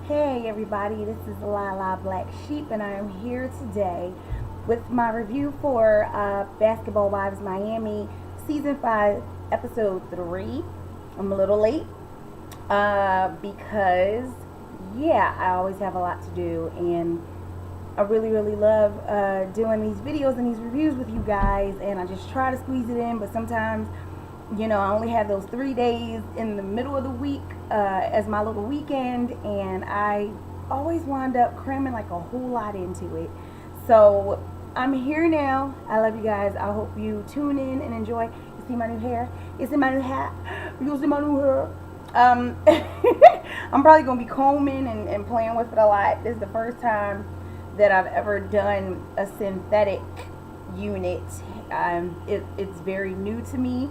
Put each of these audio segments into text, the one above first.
Hey everybody, this is Lala Black Sheep, and I am here today with my review for Basketball Wives Miami Season 5, Episode 3. I'm a little late because, yeah, I always have a lot to do, and I really love doing these videos and these reviews with you guys, and I just try to squeeze it in, but sometimes I only have those 3 days in the middle of the week as my little weekend, and I always wind up cramming like a whole lot into it. So I'm here now. I love you guys. I hope you tune in and enjoy. You see my new hair? You see my new hat? You see my new hair? I'm probably going to be combing and playing with it a lot. This is the first time that I've ever done a synthetic unit. It's very new to me.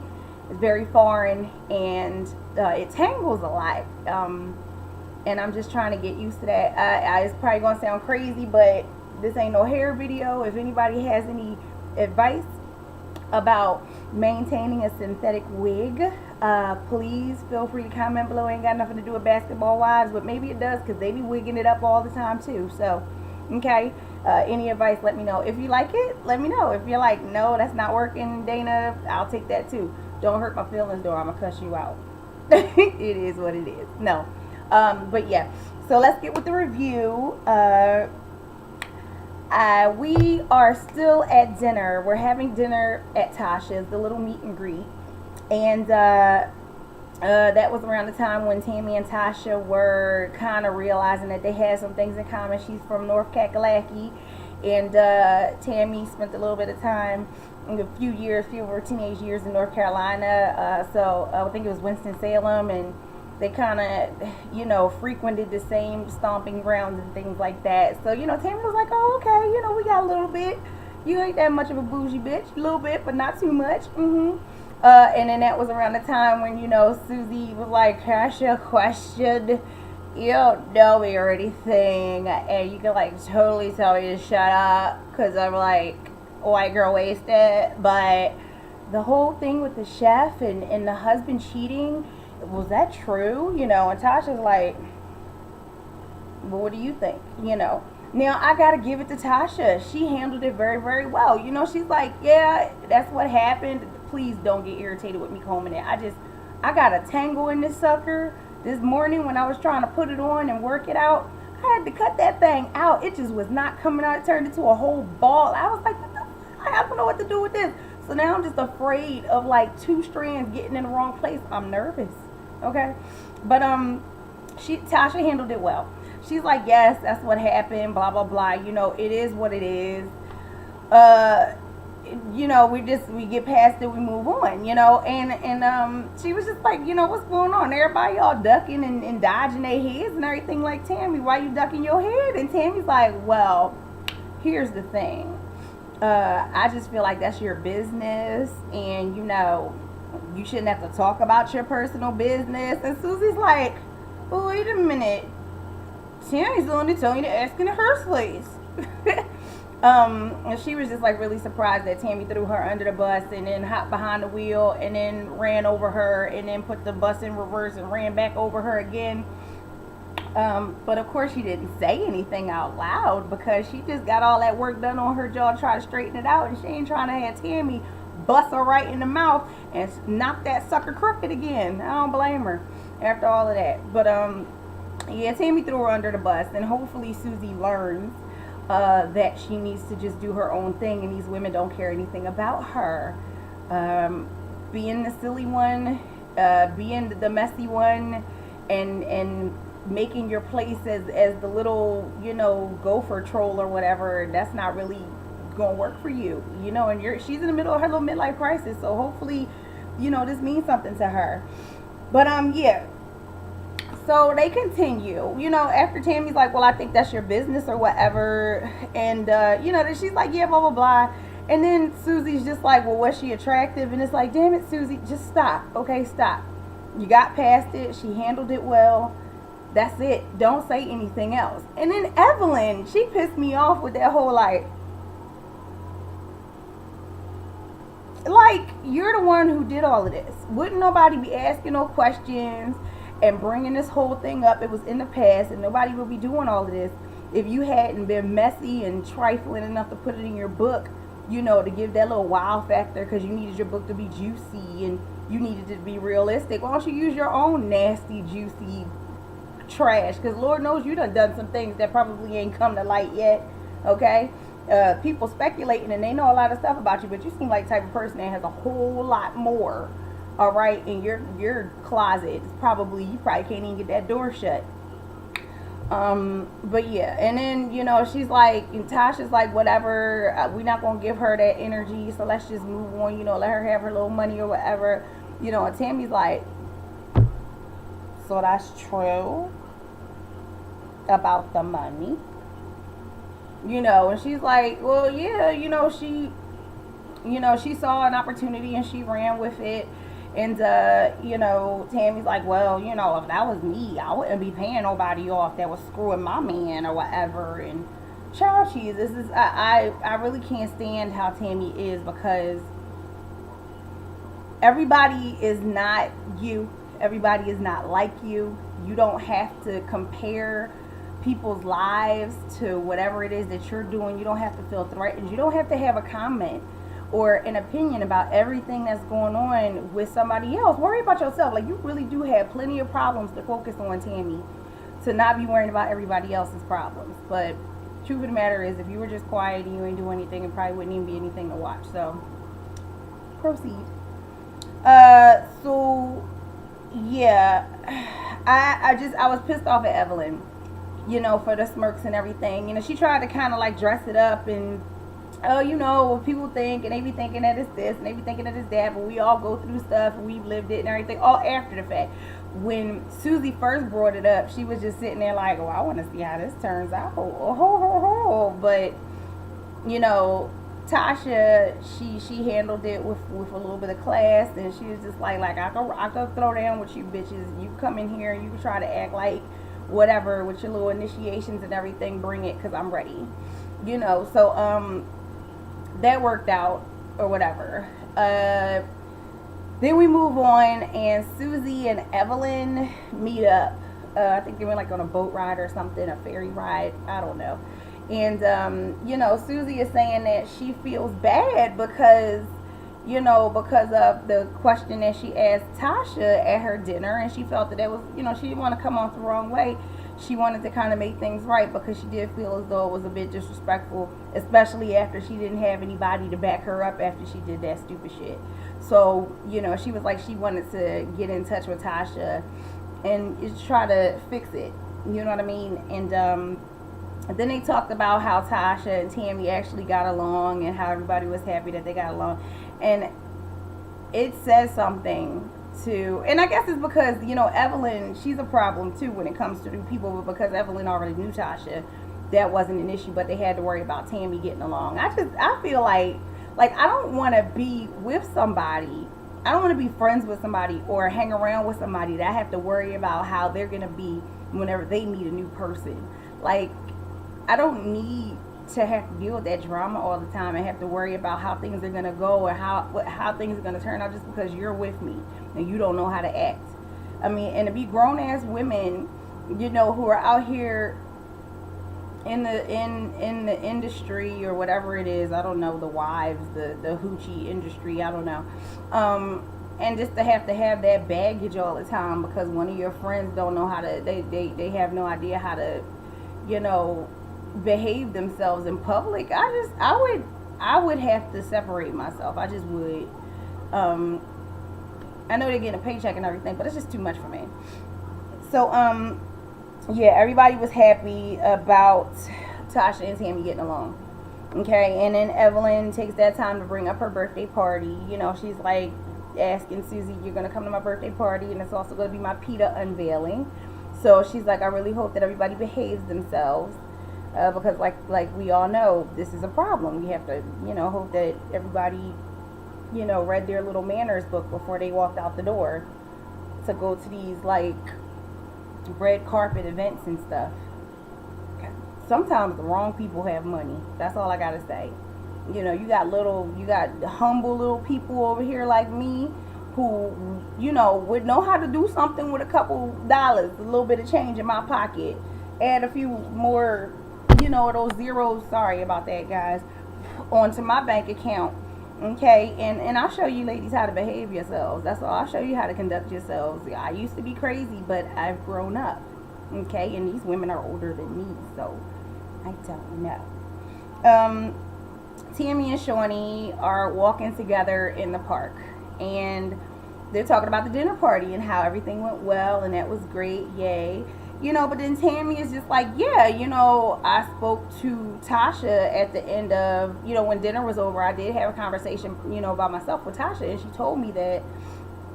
It's very foreign, and it tangles a lot. And I'm just trying to get used to that. It's probably gonna sound crazy, but this ain't no hair video. If anybody has any advice about maintaining a synthetic wig, please feel free to comment below. Ain't got nothing to do with Basketball Wives, but maybe it does, because they be wigging it up all the time too. So, okay. Any advice, let me know. If you like it, let me know. If you're like, no, that's not working, Dana, I'll take that too. Don't hurt my feelings, though. I'm going to cuss you out. It is what it is. No. But yeah. So let's get with the review. We are still at dinner. We're having dinner at Tasha's, the little meet and greet. And that was around the time when Tammy and Tasha were kind of realizing that they had some things in common. She's from North Kakalaki, and Tammy spent a little bit of time, a few of her teenage years in North Carolina. So I think it was Winston-Salem, and they kind of, frequented the same stomping grounds and things like that. So, Tammy was like, oh, okay, we got a little bit. You ain't that much of a bougie bitch. A little bit, but not too much. And then that was around the time when, Susie was like, can I ask you a question? You don't know me or anything, and you can, totally tell me to shut up, because I'm, white girl wasted. But the whole thing with the chef and the husband cheating, was that true? And Tasha's like, well, what do you think? Now I gotta give it to Tasha. She handled it very well. She's like, yeah, that's what happened. Please don't get irritated with me combing it. I got a tangle in this sucker this morning when I was trying to put it on and work it out. I had to cut that thing out. It just was not coming out. It turned into a whole ball. I was like, I don't know what to do with this. So now I'm just afraid of 2 strands getting in the wrong place. I'm nervous. Okay. But Tasha handled it well. She's like, yes, that's what happened, blah blah blah. It is what it is. We get past it, we move on, and she was just like, what's going on? Everybody all ducking and dodging their heads and everything. Like, Tammy, why you ducking your head? And Tammy's like, well, here's the thing. I just feel like that's your business, and you shouldn't have to talk about your personal business. And Susie's like, well, wait a minute. Tammy's the one to tell you to ask in the first place. And she was just really surprised that Tammy threw her under the bus and then hopped behind the wheel and then ran over her and then put the bus in reverse and ran back over her again. But of course she didn't say anything out loud, because she just got all that work done on her jaw to try to straighten it out, and she ain't trying to have Tammy bust her right in the mouth and knock that sucker crooked again. I don't blame her after all of that. But yeah, Tammy threw her under the bus, and hopefully Susie learns that she needs to just do her own thing, and these women don't care anything about her. Being the silly one, being the messy one, and making your place as the little, gopher troll or whatever, that's not really gonna work for you, and she's in the middle of her little midlife crisis, so hopefully, this means something to her. But yeah. So they continue, after Tammy's like, well, I think that's your business or whatever. And, then she's like, yeah, blah, blah, blah. And then Susie's just like, well, was she attractive? And it's like, damn it, Susie, just stop. Okay, stop. You got past it. She handled it well. That's it. Don't say anything else. And then Evelyn, she pissed me off with that whole, you're the one who did all of this. Wouldn't nobody be asking no questions? and bringing this whole thing up. It was in the past, and nobody would be doing all of this if you hadn't been messy and trifling enough to put it in your book, you know, to give that little wow factor, because you needed your book to be juicy and you needed it to be realistic. Why don't you use your own nasty, juicy trash? Because Lord knows you done some things that probably ain't come to light yet, okay? People speculating and they know a lot of stuff about you, but you seem like the type of person that has a whole lot more, all right, in your closet. It's probably, you probably can't even get that door shut. But yeah, and then, you know, she's like, and Tasha's like, whatever, we're not gonna give her that energy, so let's just move on, you know, let her have her little money or whatever, you know. And Tammy's like, so that's true about the money, you know. And she's like, well, yeah, you know, she saw an opportunity and she ran with it. And, you know, Tammy's like, well, you know, if that was me, I wouldn't be paying nobody off that was screwing my man or whatever. And child cheese, this is, I really can't stand how Tammy is, because everybody is not you. Everybody is not like you. You don't have to compare people's lives to whatever it is that you're doing. You don't have to feel threatened. You don't have to have a comment or an opinion about everything that's going on with somebody else. Worry about yourself. Like, you really do have plenty of problems to focus on, Tammy, to not be worrying about everybody else's problems. But truth of the matter is, if you were just quiet and you ain't doing anything, it probably wouldn't even be anything to watch. So proceed. So yeah, I was pissed off at Evelyn, you know, for the smirks and everything. You know, she tried to kind of like dress it up and, oh, you know, what people think, and they be thinking that it's this, and they be thinking that it's that, but we all go through stuff, and we've lived it and everything, all after the fact. When Susie first brought it up, she was just sitting there like, oh, I want to see how this turns out. But, you know, Tasha, she handled it with a little bit of class, and she was just like I could throw down with you bitches. You come in here and you can try to act like whatever with your little initiations and everything, bring it, because I'm ready. You know, so, that worked out or whatever. Then we move on, and Susie and Evelyn meet up. I think they went like on a boat ride or something, a ferry ride, I don't know. And you know, Susie is saying that she feels bad because, you know, because of the question that she asked Tasha at her dinner, and she felt that was, you know, she didn't want to come off the wrong way. She wanted to kind of make things right, because she did feel as though it was a bit disrespectful, especially after she didn't have anybody to back her up after she did that stupid shit. So, you know, she was like, she wanted to get in touch with Tasha and try to fix it. You know what I mean? And then they talked about how Tasha and Tammy actually got along and how everybody was happy that they got along. And it says something to, and I guess it's because, you know, Evelyn, she's a problem too when it comes to people, but because Evelyn already knew Tasha, that wasn't an issue, but they had to worry about Tammy getting along. I feel like I don't want to be with somebody, I don't want to be friends with somebody or hang around with somebody that I have to worry about how they're going to be whenever they meet a new person. Like, I don't need to have to deal with that drama all the time and have to worry about how things are going to go or how things are going to turn out just because you're with me and you don't know how to act. I mean, and to be grown-ass women, you know, who are out here in the industry or whatever it is, I don't know, the wives, the hoochie industry, I don't know, and just to have that baggage all the time because one of your friends don't know how to, they have no idea how to, you know, behave themselves in public. I would have to separate myself. I just would. I know they're getting a paycheck and everything, but it's just too much for me. So yeah, everybody was happy about Tasha and Tammy getting along. Okay, and then Evelyn takes that time to bring up her birthday party. You know, she's like asking Susie, you're going to come to my birthday party, and it's also going to be my PETA unveiling. So she's like, I really hope that everybody behaves themselves. Because like we all know, this is a problem. We have to, you know, hope that everybody, you know, read their little manners book before they walked out the door to go to these, like, red carpet events and stuff. Sometimes the wrong people have money. That's all I gotta say. You know, you got humble little people over here like me who, you know, would know how to do something with a couple dollars, a little bit of change in my pocket, add a few more, you know, those zeros, sorry about that, guys, onto my bank account. Okay, and I'll show you ladies how to behave yourselves. That's all. I'll show you how to conduct yourselves. I used to be crazy, but I've grown up. Okay, and these women are older than me, so I don't know. Tammy and Shawnee are walking together in the park, and they're talking about the dinner party and how everything went well, and that was great, yay. You know, but then Tammy is just like, yeah, you know, I spoke to Tasha at the end of, you know, when dinner was over. I did have a conversation, you know, by myself with Tasha, and she told me that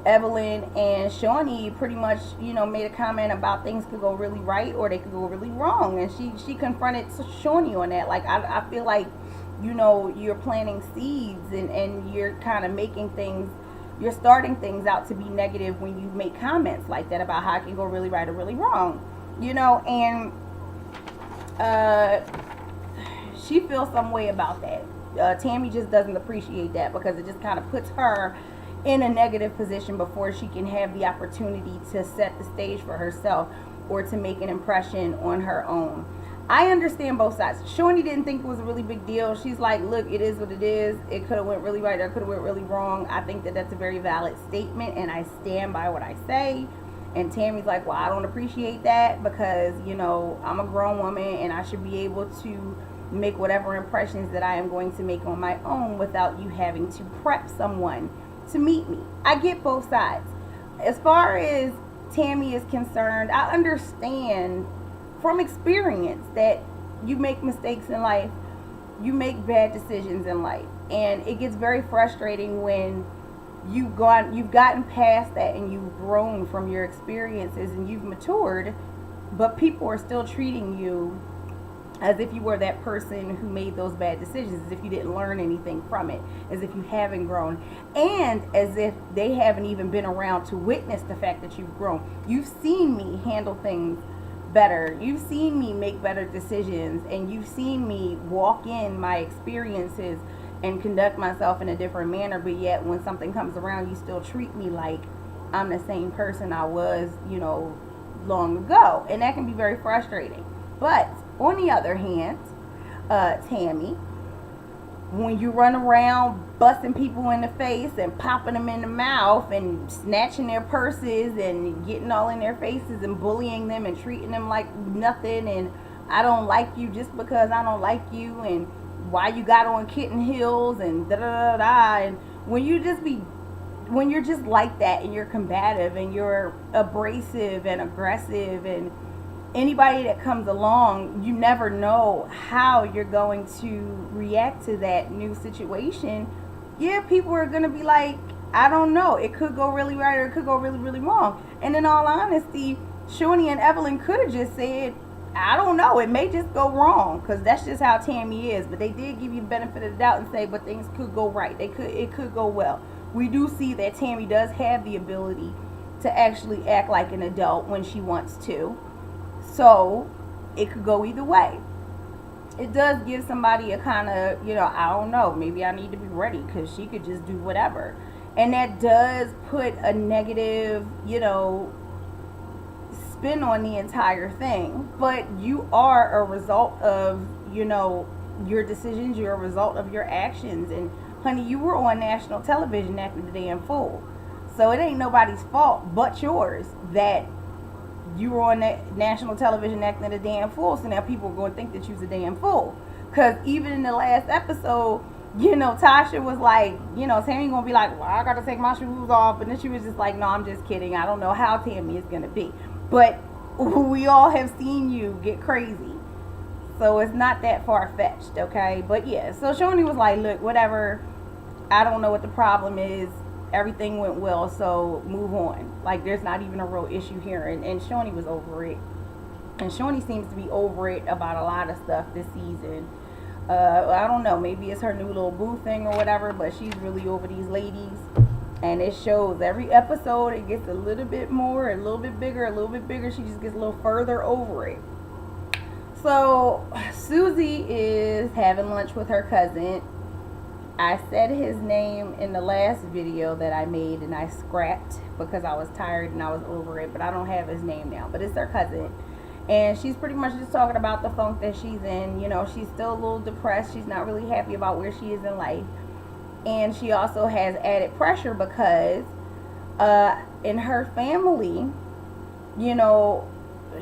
Evelyn and Shawnee pretty much, you know, made a comment about things could go really right or they could go really wrong. And she confronted Shawnee on that. Like, I feel like, you know, you're planting seeds and you're kind of making things, you're starting things out to be negative when you make comments like that about how it can go really right or really wrong. You know, and she feels some way about that. Tammy just doesn't appreciate that because it just kind of puts her in a negative position before she can have the opportunity to set the stage for herself or to make an impression on her own. I understand both sides. Shawnee didn't think it was a really big deal. She's like, look, it is what it is. It could have went really right or it could have went really wrong. I think that that's a very valid statement, and I stand by what I say. And Tammy's like, well, I don't appreciate that because, you know, I'm a grown woman and I should be able to make whatever impressions that I am going to make on my own without you having to prep someone to meet me. I get both sides. As far as Tammy is concerned, I understand from experience that you make mistakes in life, you make bad decisions in life, and it gets very frustrating when you've gotten past that and you've grown from your experiences and you've matured, but people are still treating you as if you were that person who made those bad decisions, as if you didn't learn anything from it, as if you haven't grown, and as if they haven't even been around to witness the fact that you've grown. You've seen me handle things better, you've seen me make better decisions, and you've seen me walk in my experiences and conduct myself in a different manner, but yet when something comes around, you still treat me like I'm the same person I was, you know, long ago. And that can be very frustrating. But on the other hand, Tammy, when you run around busting people in the face and popping them in the mouth and snatching their purses and getting all in their faces and bullying them and treating them like nothing, and I don't like you just because I don't like you, and why you got on kitten heels and da da da da, and when you're just like that and you're combative and you're abrasive and aggressive, and anybody that comes along, you never know how you're going to react to that new situation. Yeah, people are going to be like, I don't know, it could go really right or it could go really, really wrong. And in all honesty, Shawnee and Evelyn could have just said, I don't know, it may just go wrong, because that's just how Tammy is. But they did give you the benefit of the doubt and say, but things could go right. It could go well. We do see that Tammy does have the ability to actually act like an adult when she wants to. So it could go either way. It does give somebody a kind of, you know, I don't know, maybe I need to be ready, because she could just do whatever. And that does put a negative, you know, spin on the entire thing. But you are a result of, you know, your decisions. You're a result of your actions. And honey, you were on national television acting the damn fool. So it ain't nobody's fault but yours that you were on that national television acting a damn fool. So now people are going to think that you's a damn fool. Because even in the last episode, you know, Tasha was like, you know, Tammy gonna be like, well, I gotta take my shoes off. And then she was just like, no, I'm just kidding. I don't know how Tammy is gonna be. But we all have seen you get crazy. So it's not that far-fetched, okay? But yeah, so Shawnee was like, look, whatever. I don't know what the problem is. Everything went well, so move on. Like, there's not even a real issue here. And Shawnee was over it. And Shawnee seems to be over it about a lot of stuff this season. I don't know, maybe it's her new little boo thing or whatever, but she's really over these ladies. And it shows every episode, it gets a little bit more, a little bit bigger, a little bit bigger. She just gets a little further over it. So Susie is having lunch with her cousin, I said his name in the last video that I made and I scrapped because I was tired and I was over it, but I don't have his name now. But it's her cousin. And she's pretty much just talking about the funk that she's in. You know, she's still a little depressed. She's not really happy about where she is in life. And she also has added pressure because in her family, you know,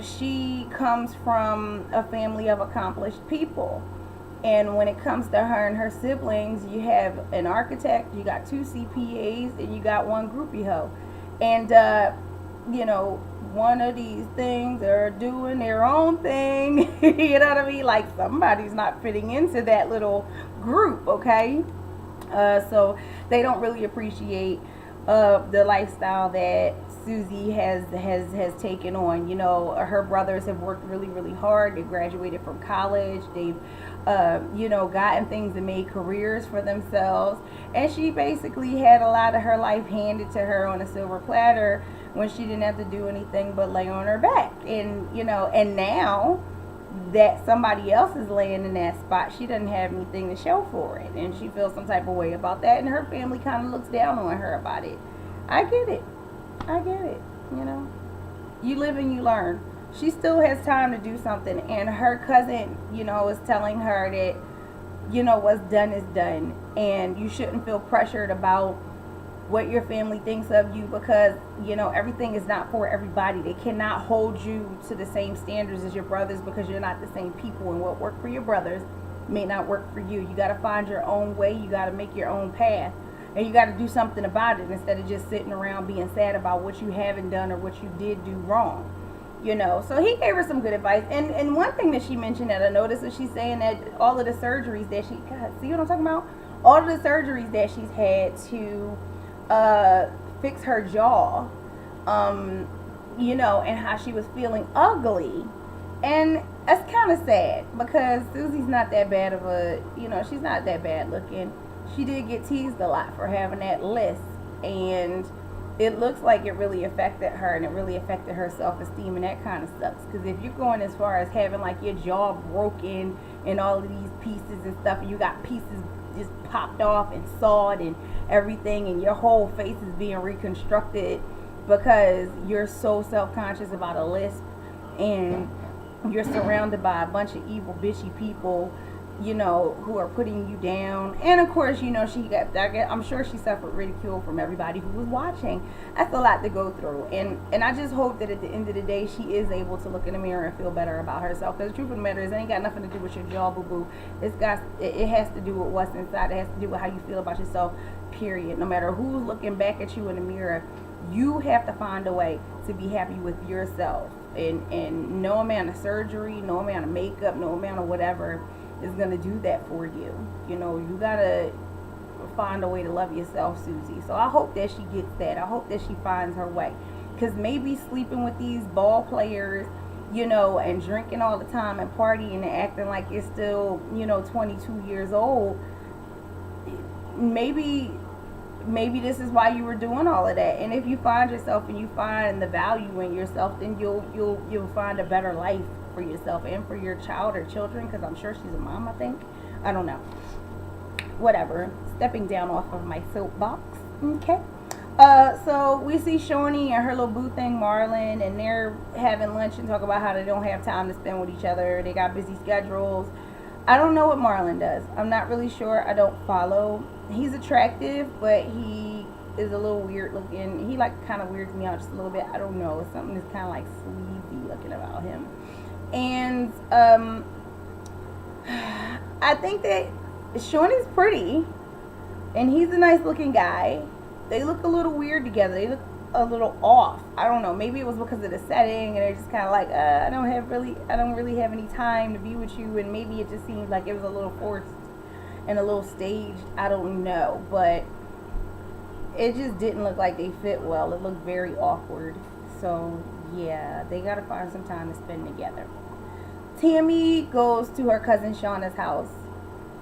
she comes from a family of accomplished people. And when it comes to her and her siblings, you have an architect, you got 2 CPAs, and you got 1 groupie hoe. And, you know, one of these things are doing their own thing. You know what I mean? Like somebody's not fitting into that little group, okay? So they don't really appreciate the lifestyle that Susie has taken on. You know, her brothers have worked really, really hard. They graduated from college. They've you know, gotten things and made careers for themselves. And she basically had a lot of her life handed to her on a silver platter when she didn't have to do anything but lay on her back. And, you know, and now that somebody else is laying in that spot, she doesn't have anything to show for it. And she feels some type of way about that. And her family kind of looks down on her about it. I get it. I get it. You know, you live and you learn. She still has time to do something. And her cousin, you know, is telling her that, you know, what's done is done. And you shouldn't feel pressured about what your family thinks of you because, you know, everything is not for everybody. They cannot hold you to the same standards as your brothers because you're not the same people. And what worked for your brothers may not work for you. You got to find your own way. You got to make your own path. And you got to do something about it instead of just sitting around being sad about what you haven't done or what you did do wrong. You know, so he gave her some good advice. And one thing that she mentioned that I noticed is she's saying that all of the surgeries that she, God, see what I'm talking about? All of the surgeries that she's had to fix her jaw, you know, and how she was feeling ugly. And that's kind of sad because Susie's not that bad of a, you know, she's not that bad looking. She did get teased a lot for having that lisp, and it looks like it really affected her, and it really affected her self-esteem, and that kind of sucks. Because if you're going as far as having like your jaw broken and all of these pieces and stuff, and you got pieces just popped off and sawed and everything, and your whole face is being reconstructed because you're so self-conscious about a lisp, and you're surrounded by a bunch of evil bitchy people, you know, who are putting you down. And of course, you know, I'm sure she suffered ridicule from everybody who was watching. That's a lot to go through. And I just hope that at the end of the day, she is able to look in the mirror and feel better about herself. Because the truth of the matter is, it ain't got nothing to do with your jaw, boo-boo. It has to do with what's inside. It has to do with how you feel about yourself, period. No matter who's looking back at you in the mirror, you have to find a way to be happy with yourself. And no amount of surgery, no amount of makeup, no amount of whatever is going to do that for you. You know, you got to find a way to love yourself, Susie. So I hope that she gets that. I hope that she finds her way. Because maybe sleeping with these ball players, you know, and drinking all the time and partying and acting like you're still, you know, 22 years old, maybe this is why you were doing all of that. And if you find yourself and you find the value in yourself, then you'll find a better life for yourself and for your child or children, because I'm sure she's a mom, I think. I don't know. Whatever. Stepping down off of my soapbox. Okay. So we see Shawnee and her little boo thing, Marlon, and they're having lunch and talk about how they don't have time to spend with each other. They got busy schedules. I don't know what Marlon does. I'm not really sure. I don't follow. He's attractive, but he is a little weird looking. He like kind of weirds me out just a little bit. I don't know. Something that's kind of like sleazy looking about him. And I think that Shawnee's pretty, and he's a nice looking guy. They look a little weird together. They look a little off. I don't know. Maybe it was because of the setting, and they're just kind of like, I don't really have any time to be with you. And maybe it just seemed like it was a little forced and a little staged. I don't know, but it just didn't look like they fit well. It looked very awkward. So yeah, they gotta find some time to spend together. Tammy goes to her cousin Shauna's house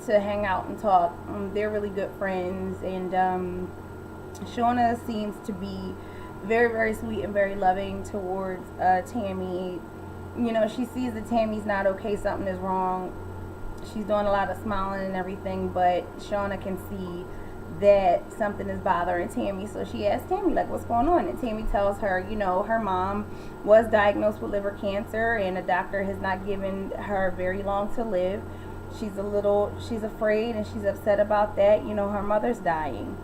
to hang out and talk. They're really good friends, and Shauna seems to be very, very sweet and very loving towards Tammy. You know, she sees that Tammy's not okay, something is wrong. She's doing a lot of smiling and everything, but Shauna can see that something is bothering Tammy. So she asks Tammy, like, what's going on? And Tammy tells her, her mom was diagnosed with liver cancer and a doctor has not given her very long to live. She's afraid and she's upset about that. Her mother's dying.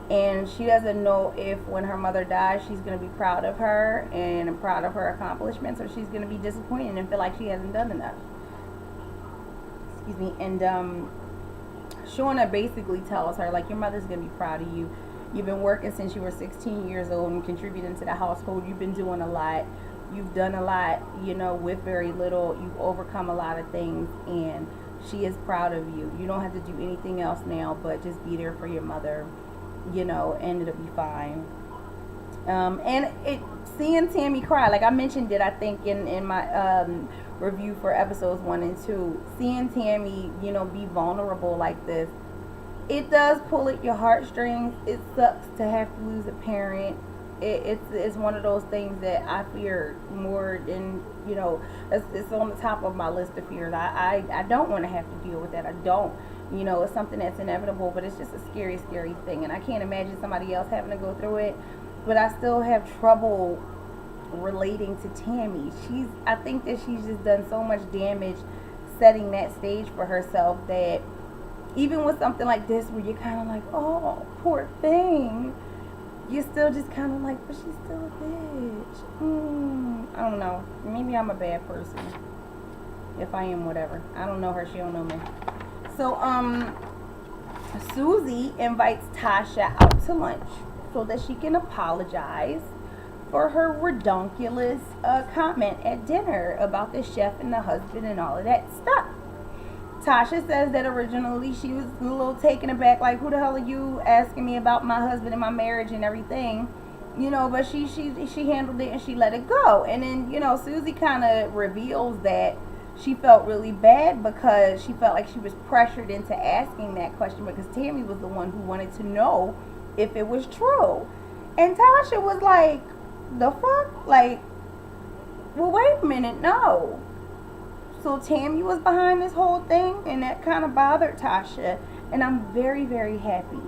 And she doesn't know if when her mother dies, she's going to be proud of her and proud of her accomplishments, or she's going to be disappointed and feel like she hasn't done enough. Excuse me. And Shauna basically tells her, like, your mother's going to be proud of you. You've been working since you were 16 years old and contributing to the household. You've been doing a lot. You've done a lot, with very little. You've overcome a lot of things, and she is proud of you. You don't have to do anything else now but just be there for your mother, and it'll be fine. And seeing Tammy cry, like I mentioned it, I think in my review for episodes 1 and 2, seeing Tammy, be vulnerable like this, it does pull at your heartstrings. It sucks to have to lose a parent. It's one of those things that I fear more than, it's on the top of my list of fears. I don't want to have to deal with that. I don't. It's something that's inevitable, but it's just a scary, scary thing. And I can't imagine somebody else having to go through it. But I still have trouble relating to Tammy. I think that she's just done so much damage setting that stage for herself that even with something like this where you're kind of like, oh, poor thing, you're still just kind of like, but she's still a bitch. I don't know. Maybe I'm a bad person. If I am, whatever. I don't know her. She don't know me. So, Susie invites Tasha out to lunch so that she can apologize for her redonkulous comment at dinner about the chef and the husband and all of that stuff. Tasha says that originally she was a little taken aback, like, who the hell are you asking me about my husband and my marriage and everything? But she handled it and she let it go. And then, Susie kind of reveals that she felt really bad because she felt like she was pressured into asking that question because Tammy was the one who wanted to know if it was true. And Tasha was like, the fuck? Like, well, wait a minute, no. So Tammy was behind this whole thing, and that kind of bothered Tasha. And I'm very, very happy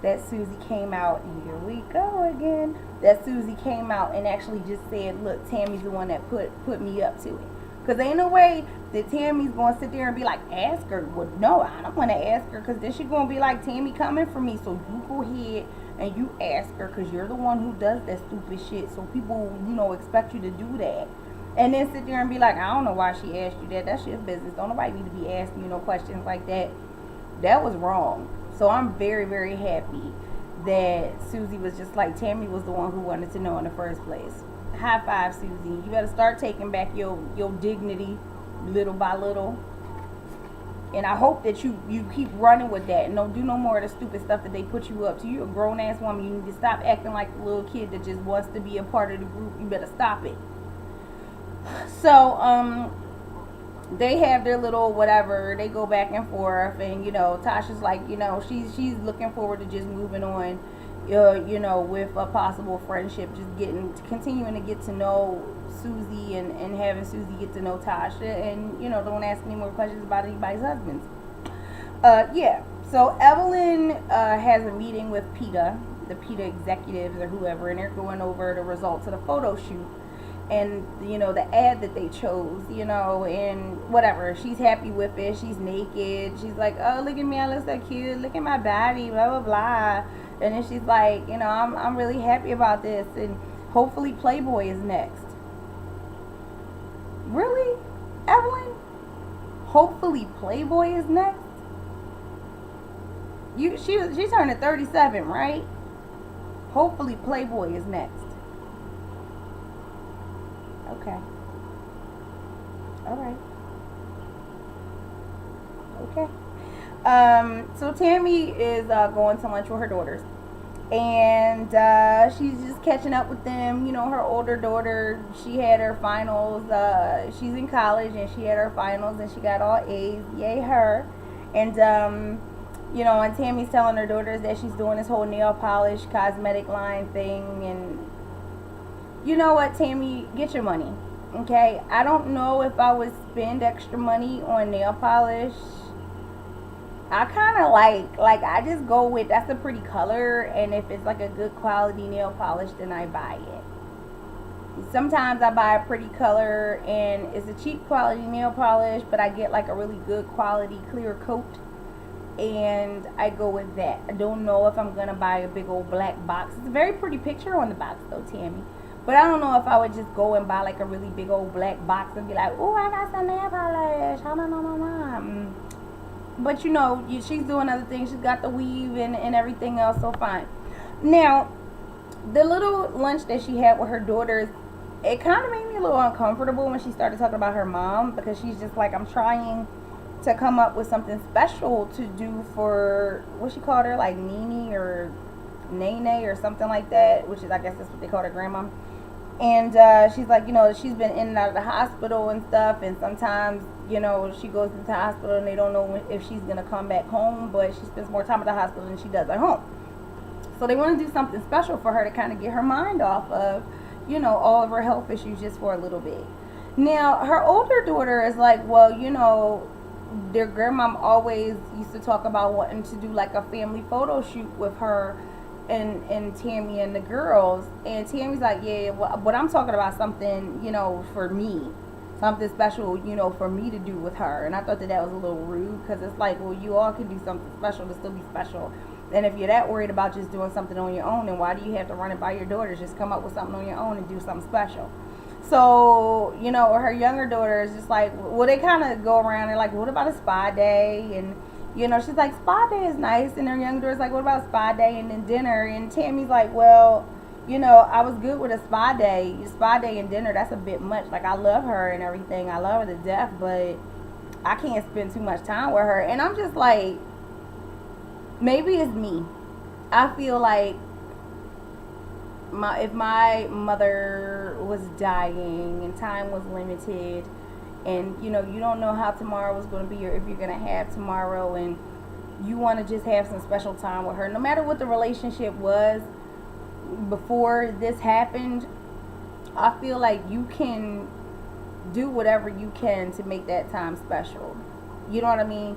that Susie came out, and here we go again, that Susie came out and actually just said, look, Tammy's the one that put me up to it. Because ain't no way that Tammy's going to sit there and be like, ask her. Well, no, I don't want to ask her because then she's going to be like, Tammy coming for me. So you go ahead and you ask her because you're the one who does that stupid shit. So people, expect you to do that. And then sit there and be like, I don't know why she asked you that. That's your business. Don't nobody need to be asking you no questions like that. That was wrong. So I'm very, very happy that Susie was just like, Tammy was the one who wanted to know in the first place. High five, Susie. You better start taking back your dignity little by little. And I hope that you keep running with that and don't do no more of the stupid stuff that they put you up to. You're a grown-ass woman. You need to stop acting like the little kid that just wants to be a part of the group. You better stop it. So, they have their little whatever. They go back and forth. And, Tasha's like, she's looking forward to just moving on. With a possible friendship, just continuing to get to know Susie and having Susie get to know Tasha, and don't ask any more questions about anybody's husbands. Yeah. So Evelyn has a meeting with PETA, the PETA executives or whoever, and they're going over the results of the photo shoot and the ad that they chose, and whatever. She's happy with it. She's naked. She's like, oh, look at me, I look so cute. Look at my body, blah blah blah. And then she's like, I'm really happy about this, and hopefully Playboy is next. Really, Evelyn? Hopefully Playboy is next? She's turning 37, right? Hopefully Playboy is next. Okay. All right. Okay. So Tammy is going to lunch with her daughters, and she's just catching up with them. Her older daughter, she had her finals. She's in college, and she had her finals, and she got all A's. Yay her! And and Tammy's telling her daughters that she's doing this whole nail polish cosmetic line thing, and you know what, Tammy, get your money, okay? I don't know if I would spend extra money on nail polish I kind of I just go with that's a pretty color, and if it's like a good quality nail polish, then I buy it. Sometimes I buy a pretty color and it's a cheap quality nail polish, but I get like a really good quality clear coat, and I go with that. I don't know if I'm gonna buy a big old black box. It's a very pretty picture on the box though, Tammy. But I don't know if I would just go and buy like a really big old black box and be like, oh, I got some nail polish. But you know, she's doing other things. She's got the weave and everything else, so fine. Now, the little lunch that she had with her daughters, it kind of made me a little uncomfortable when she started talking about her mom, because she's just like, I'm trying to come up with something special to do for, what she called her, like Nene or Nene or something like that, which is, I guess that's what they called her grandma. And she's like, you know, she's been in and out of the hospital and stuff, and sometimes, you know, she goes into the hospital and they don't know if she's going to come back home, but she spends more time at the hospital than she does at home. So they want to do something special for her to kind of get her mind off of, you know, all of her health issues just for a little bit. Now, her older daughter is like, well, you know, their grandmom always used to talk about wanting to do like a family photo shoot with her and Tammy and the girls. And Tammy's like, yeah, well, but I'm talking about something, you know, for me. Something special, you know, for me to do with her. And I thought that was a little rude, because it's like, well, you all can do something special to still be special. And if you're that worried about just doing something on your own, then why do you have to run it by your daughters? Just come up with something on your own and do something special. So, you know, her younger daughter is just like, well, they kind of go around and like, what about a spa day? And, you know, she's like, spa day is nice. And her younger daughter's like, what about spa day and then dinner? And Tammy's like, well, you know, I was good with a spa day. Spa day and dinner, that's a bit much. Like, I love her and everything. I love her to death, but I can't spend too much time with her. And I'm just like, maybe it's me. I feel like if my mother was dying and time was limited, and you know, you don't know how tomorrow is going to be or if you're going to have tomorrow, and you want to just have some special time with her, no matter what the relationship was before this happened, I feel like you can do whatever you can to make that time special. You know what I mean?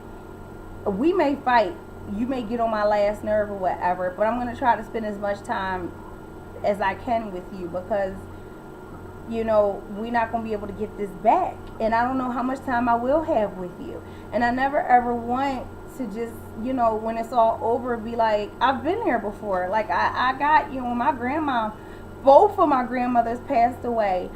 We may fight, you may get on my last nerve or whatever, but I'm going to try to spend as much time as I can with you, because you know, we're not going to be able to get this back, and I don't know how much time I will have with you. And I never ever want to just, you know, when it's all over, be like, I've been there before. Like I got, you know, my grandma, both of my grandmothers passed away.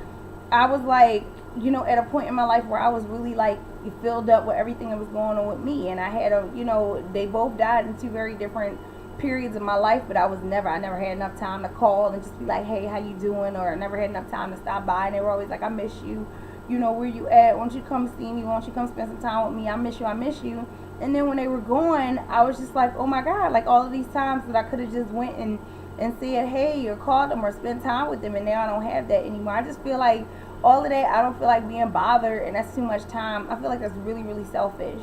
I was like, you know, at a point in my life where I was really like filled up with everything that was going on with me, and I had a, you know, they both died in two very different periods of my life, but I never had enough time to call and just be like, hey, how you doing? Or I never had enough time to stop by, and they were always like, I miss you, you know, where you at? Won't you come see me? Won't you come spend some time with me? I miss you. And then when they were gone, I was just like, oh my God, like all of these times that I could have just went and said hey, or called them or spent time with them, and now I don't have that anymore. I just feel like all of that, I don't feel like being bothered, and that's too much time. I feel like that's really, really selfish.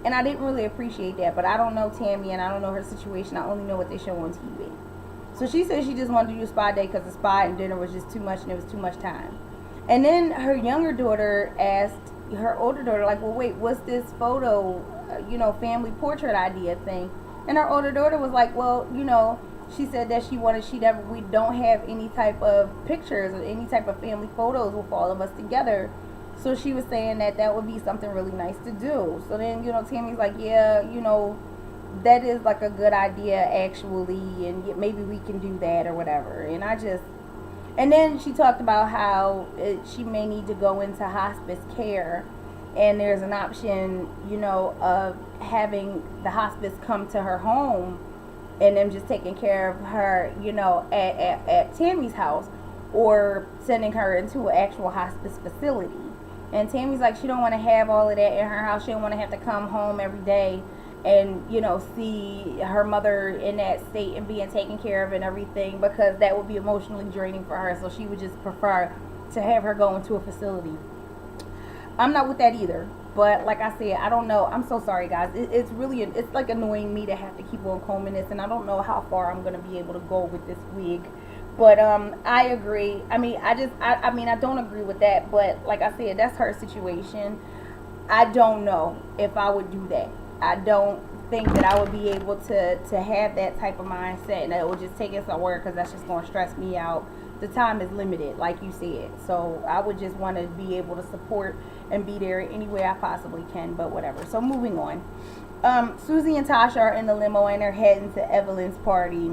And I didn't really appreciate that, but I don't know Tammy, and I don't know her situation. I only know what they show on TV. So she said she just wanted to do a spa day because the spa and dinner was just too much, and it was too much time. And then her younger daughter asked her older daughter, like, well, wait, what's this photo, you know, family portrait idea thing? And her older daughter was like, well, you know, she said that we don't have any type of pictures or any type of family photos with all of us together. So she was saying that would be something really nice to do. So then, you know, Tammy's like, yeah, you know, that is like a good idea actually, and maybe we can do that or whatever. And then she talked about how she may need to go into hospice care, and there's an option, you know, of having the hospice come to her home and them just taking care of her, you know, at Tammy's house, or sending her into an actual hospice facility. And Tammy's like, she don't want to have all of that in her house. She don't want to have to come home every day and, you know, see her mother in that state and being taken care of and everything, because that would be emotionally draining for her. So she would just prefer to have her go into a facility. I'm not with that either. But like I said, I don't know. I'm so sorry, guys. It's like annoying me to have to keep on combing this, and I don't know how far I'm going to be able to go with this wig. But I agree. I mean, I don't agree with that. But like I said, that's her situation. I don't know if I would do that. I don't think that I would be able to have that type of mindset, and it will just take it somewhere, because that's just going to stress me out. The time is limited, like you said, so I would just want to be able to support and be there any way I possibly can, but whatever. So moving on. Susie and Tasha are in the limo and they're heading to Evelyn's party.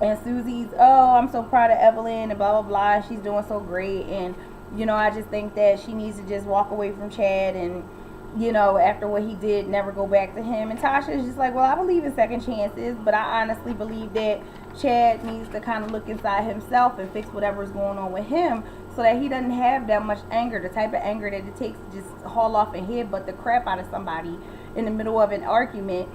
And Susie's, oh, I'm so proud of Evelyn and blah, blah, blah. She's doing so great. And, you know, I just think that she needs to just walk away from Chad and, you know, after what he did, never go back to him. And Tasha is just like, well, I believe in second chances, but I honestly believe that Chad needs to kind of look inside himself and fix whatever's going on with him, so that he doesn't have that much anger, the type of anger that it takes to just haul off and headbutt the crap out of somebody in the middle of an argument.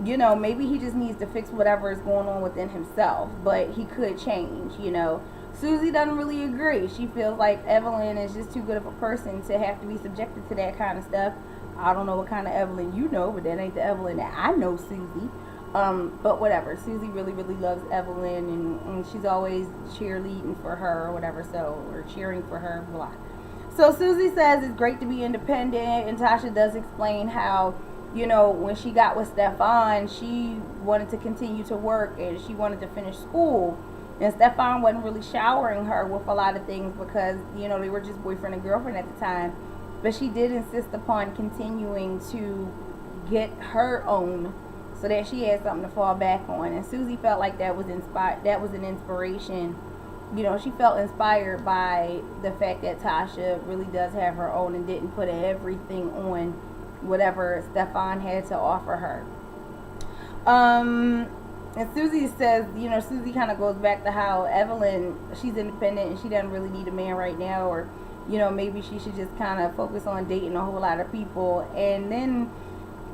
You know, maybe he just needs to fix whatever is going on within himself, but he could change, you know. Susie doesn't really agree. She feels like Evelyn is just too good of a person to have to be subjected to that kind of stuff. I don't know what kind of Evelyn you know, but that ain't the Evelyn that I know, Susie. But whatever. Susie really, really loves Evelyn, and she's always cheerleading for her or whatever, or cheering for her, blah. So Susie says it's great to be independent, and Tasha does explain how, you know, when she got with Stefan, she wanted to continue to work and she wanted to finish school. And Stefan wasn't really showering her with a lot of things because, you know, they were just boyfriend and girlfriend at the time. But she did insist upon continuing to get her own so that she had something to fall back on. And Susie felt like that was an inspiration. You know, she felt inspired by the fact that Tasha really does have her own and didn't put everything on whatever Stefan had to offer her. And Susie says, you know, Susie kind of goes back to how Evelyn, she's independent and she doesn't really need a man right now, or, you know, maybe she should just kind of focus on dating a whole lot of people. And then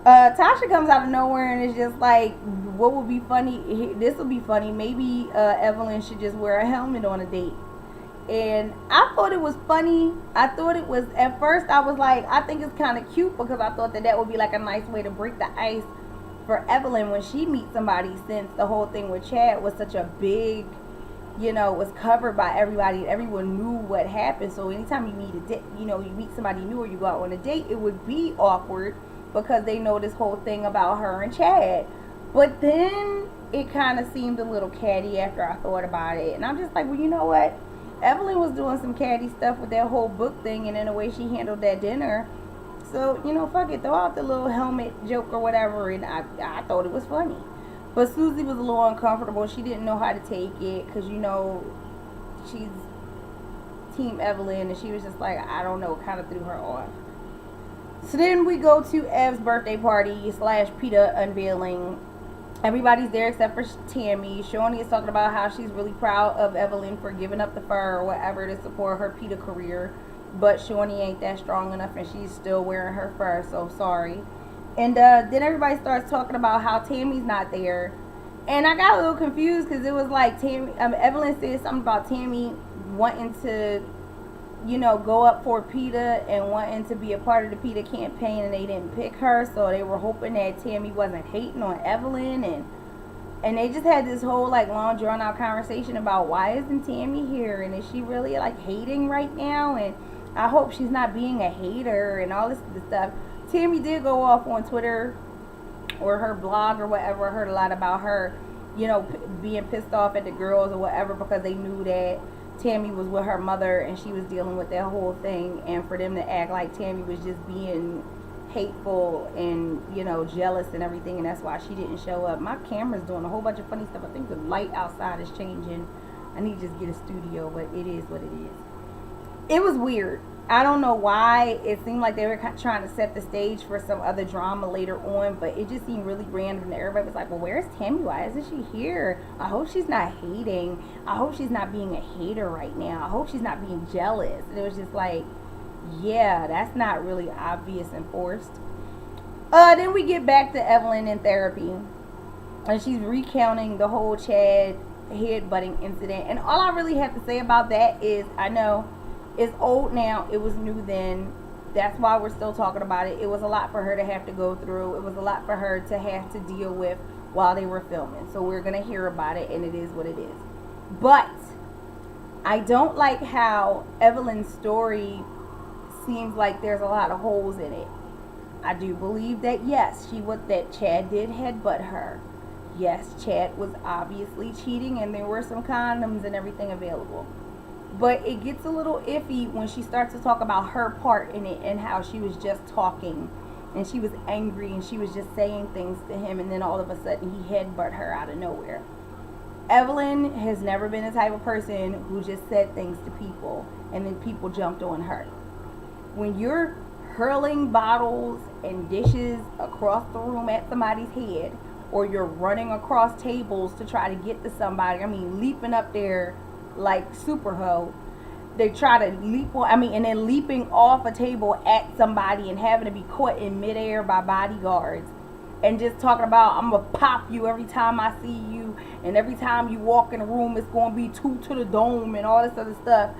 Tasha comes out of nowhere and is just like, what would be funny, this will be funny, maybe Evelyn should just wear a helmet on a date. And I thought it was funny. I thought it was, at first I was like, I think it's kind of cute, because I thought that would be like a nice way to break the ice for Evelyn when she meets somebody, since the whole thing with Chad was such a big, you know, was covered by everybody. Everyone knew what happened. So anytime you meet somebody new or you go out on a date, it would be awkward because they know this whole thing about her and Chad. But then it kind of seemed a little catty after I thought about it. And I'm just like, well, you know what? Evelyn was doing some catty stuff with that whole book thing and in the way she handled that dinner. So, you know, fuck it. Throw out the little helmet joke or whatever. And I thought it was funny. But Susie was a little uncomfortable. She didn't know how to take it because, you know, she's Team Evelyn. And she was just like, I don't know, kind of threw her off. So then we go to Ev's birthday party / PETA unveiling. Everybody's there except for Tammy. Shawnee is talking about how she's really proud of Evelyn for giving up the fur or whatever to support her PETA career. But Shawnee ain't that strong enough and she's still wearing her fur, so sorry. And then everybody starts talking about how Tammy's not there. And I got a little confused because it was like Evelyn said something about Tammy wanting to, you know, go up for PETA and wanting to be a part of the PETA campaign, and they didn't pick her, so they were hoping that Tammy wasn't hating on Evelyn, and they just had this whole like long drawn out conversation about why isn't Tammy here, and is she really like hating right now, and I hope she's not being a hater and all this stuff. Tammy did go off on Twitter or her blog or whatever. I heard a lot about her, you know, being pissed off at the girls or whatever because they knew that Tammy was with her mother and she was dealing with that whole thing, and for them to act like Tammy was just being hateful and, you know, jealous and everything, and that's why she didn't show up. My camera's doing a whole bunch of funny stuff. I think the light outside is changing. I need to just get a studio, but it is what it is. It was weird. I don't know why. It seemed like they were trying to set the stage for some other drama later on, but it just seemed really random. And everybody was like, well, where's Tammy? Why isn't she here? I hope she's not hating. I hope she's not being a hater right now. I hope she's not being jealous. And it was just like, yeah, that's not really obvious and forced. Then we get back to Evelyn in therapy. And she's recounting the whole Chad headbutting incident. And all I really have to say about that is, I know it's old now. It was new then. That's why we're still talking about it. It was a lot for her to have to go through. It was a lot for her to have to deal with while they were filming. So we're going to hear about it, and it is what it is. But I don't like how Evelyn's story seems like there's a lot of holes in it. I do believe that yes, that Chad did headbutt her. Yes, Chad was obviously cheating and there were some condoms and everything available. But it gets a little iffy when she starts to talk about her part in it and how she was just talking and she was angry and she was just saying things to him, and then all of a sudden he headbutt her out of nowhere. Evelyn has never been the type of person who just said things to people and then people jumped on her. When you're hurling bottles and dishes across the room at somebody's head, or you're running across tables to try to get to somebody, I mean leaping up there like super hoe, they try to leap on, and then leaping off a table at somebody and having to be caught in midair by bodyguards, and just talking about, I'm gonna pop you every time I see you, and every time you walk in a room it's gonna be 2 to the dome and all this other stuff.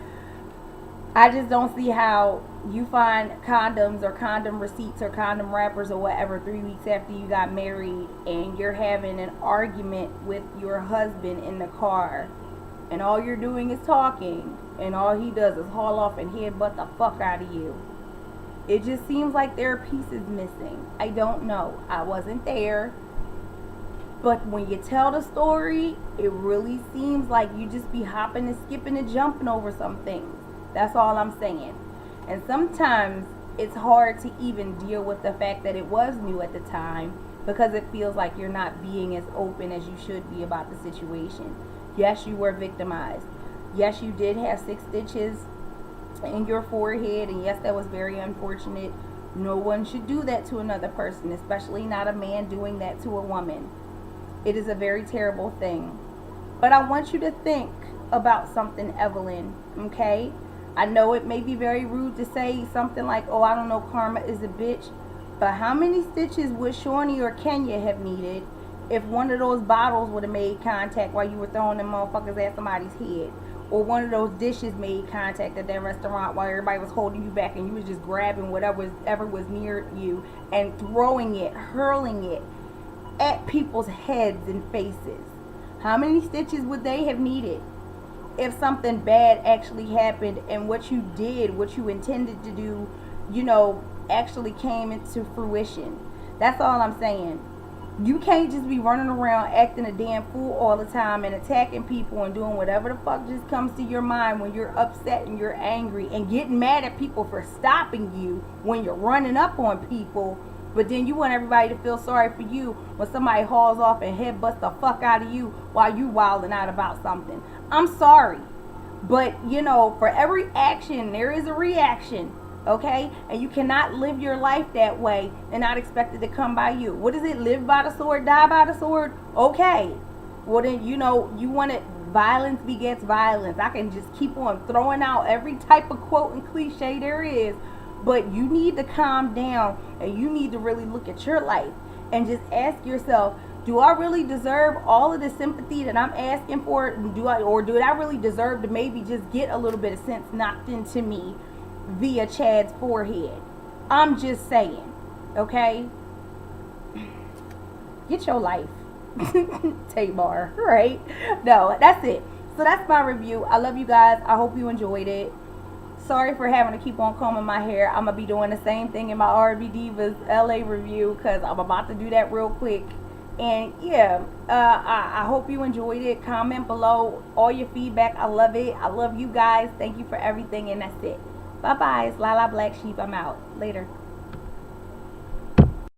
I just don't see how you find condoms or condom receipts or condom wrappers or whatever 3 weeks after you got married and you're having an argument with your husband in the car and all you're doing is talking and all he does is haul off and headbutt the fuck out of you. It just seems like there are pieces missing. I don't know. I wasn't there. But when you tell the story, it really seems like you just be hopping and skipping and jumping over some things. That's all I'm saying. And sometimes it's hard to even deal with the fact that it was new at the time because it feels like you're not being as open as you should be about the situation. Yes, you were victimized. Yes, you did have 6 stitches in your forehead, and yes, that was very unfortunate. No one should do that to another person, especially not a man doing that to a woman. It is a very terrible thing. But I want you to think about something, Evelyn, okay? I know it may be very rude to say something like, oh, I don't know, karma is a bitch. But how many stitches would Shawnee or Kenya have needed if one of those bottles would have made contact while you were throwing them motherfuckers at somebody's head? Or one of those dishes made contact at that restaurant while everybody was holding you back and you was just grabbing whatever was near you and throwing it, hurling it at people's heads and faces? How many stitches would they have needed if something bad actually happened and what you did, what you intended to do, actually came into fruition? That's all I'm saying. You can't just be running around acting a damn fool all the time and attacking people and doing whatever the fuck just comes to your mind when you're upset and you're angry and getting mad at people for stopping you when you're running up on people. But then you want everybody to feel sorry for you when somebody hauls off and headbutts the fuck out of you while you wilding out about something. I'm sorry. But, for every action, there is a reaction. Okay? And you cannot live your life that way and not expect it to come by you. What is it? Live by the sword, die by the sword? Okay. Well, then, you want it. Violence begets violence. I can just keep on throwing out every type of quote and cliche there is. But you need to calm down and you need to really look at your life and just ask yourself, do I really deserve all of the sympathy that I'm asking for? Do I really deserve to maybe just get a little bit of sense knocked into me via Chad's forehead? I'm just saying, okay? Get your life. Tamar, right? No, that's it. So that's my review. I love you guys. I hope you enjoyed it. Sorry for having to keep on combing my hair. I'm going to be doing the same thing in my R&B Divas LA review because I'm about to do that real quick. And yeah, I hope you enjoyed it. Comment below all your feedback. I love it. I love you guys. Thank you for everything. And that's it. Bye-bye. It's Lala Black Sheep. I'm out. Later.